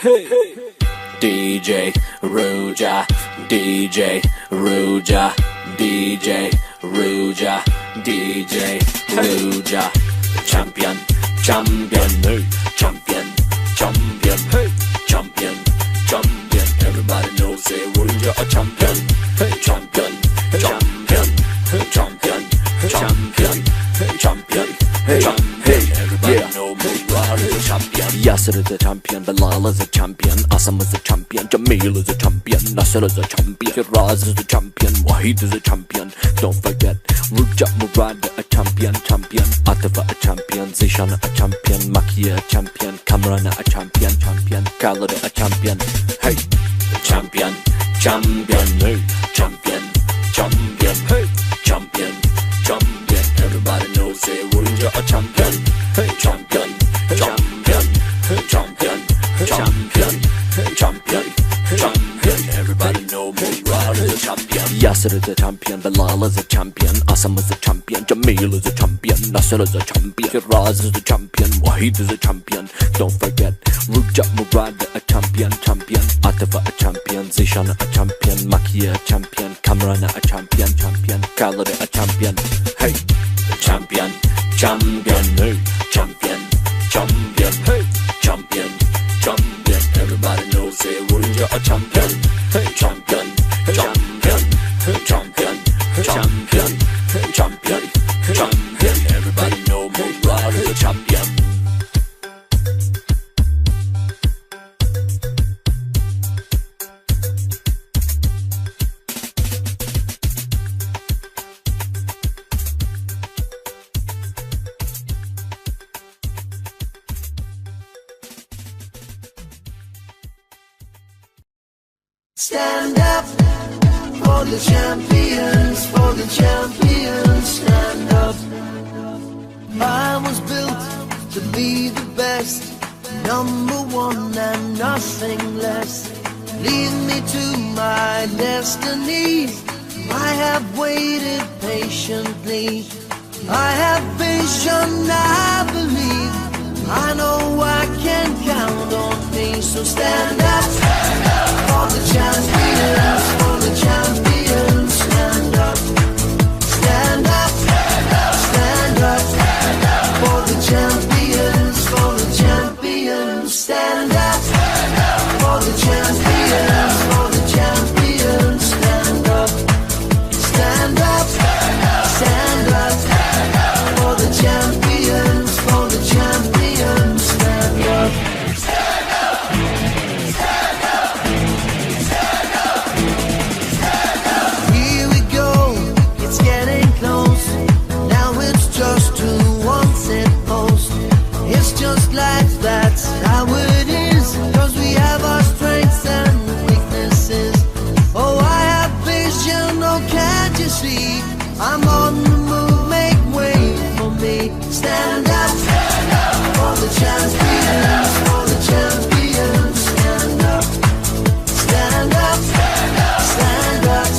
Hey, DJ Ruja, DJ Ruja, DJ Ruja, DJ Ruja, champion, champion, hey, champion, champion, hey, champion, champion. Everybody knows say Ruja a champion, hey, champion, champion, champion, champion, champion, hey, hey. Everybody know Murad is a champion. Yasser is a champion, Bilal is a champion, Asam is a champion, Jamil is a champion, Nasser is a champion, Firaz is a champion, Wahid is a champion. Don't forget Ruja Murad a champion, champion, Atifa a champion, Zishan a champion, Makia a champion, Kamran a champion, champion, Khalid a champion. Hey, champion, champion, hey, champion, champion, hey, champion, champion. Everybody knows say Ruja a champion, hey, champion, champion, champion, champion, champion, champion. Everybody know Murad is a champion. Yasser is a champion, Bilal is a champion, Asam is a champion, Jamil is a champion, Nasser is a champion, Firaz is a champion, Wahid is a champion. Don't forget Ruja Murad a champion, champion, Atifa a champion, Zishan a champion, Makia a champion, Kamran a champion, champion, Khalid a champion. Hey, champion, champion, hey, champion, champion, hey, champion, champion. Everybody knows say Ruja a champion, hey, champion, champion, champion, champion, champion, champion. Everybody know Murad is a champion. Stand up for the champions, for the champions, stand up. I was built to be the best, number one and nothing less. Lead me to my destiny. I have waited patiently. I have vision, I believe. I know I can count on me, so stand up for the champions, for the champions, stand up. Stand up, stand up for the champions, for the champions, stand up for the champions, for the champions, stand up. Stand up, stand up for the champions, for the champions, stand up. Here we go, it's getting close. Now it's just 2 1 set post. It's just like that's how it is, 'cause we have our strengths and weaknesses. Oh, I have vision, oh can't you see? I'm on the move, make way for me. Stand up for the champions, for the champions, stand up. Stand up, stand up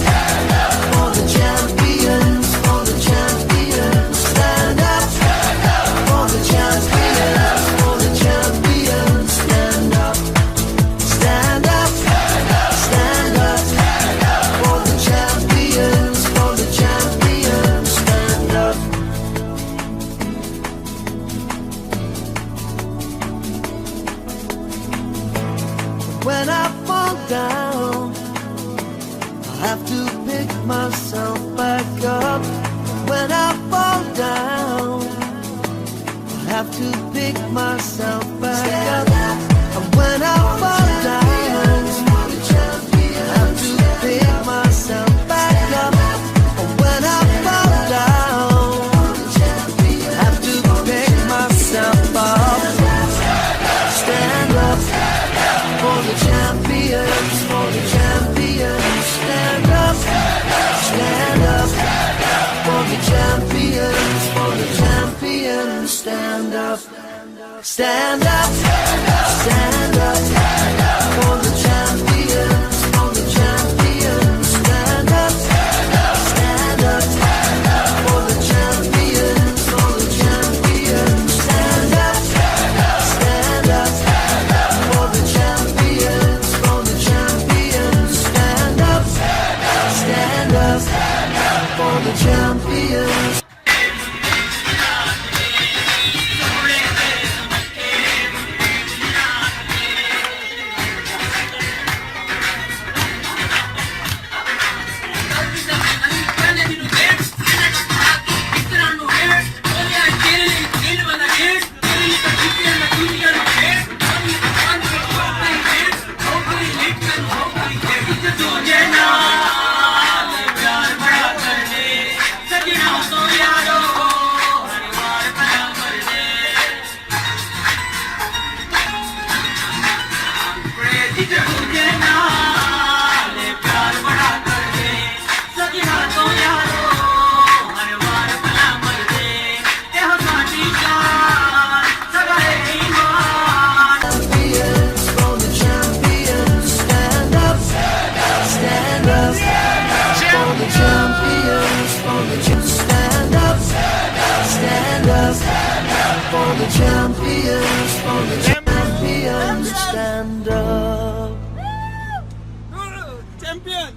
for the champions, for the champions, stand up for the champions, for the champions, stand up. Stand up, stand up for the champions, for the champions, stand up. When I fall down, I have to pick myself back up. When I fall down, I have to pick myself back up. And when I fall down, I have to pick myself back up. And when I fall down, I have to pick myself up. Stand up for the champions, for the champions, stand up. Stand up for the champions, for the champions, stand up. Stand up, stand up for the champions, for the champions, stand up. Stand up for the champions, for the champions, stand up. Stand up for the champions. for the champions. Stand up for the champions, for the champions.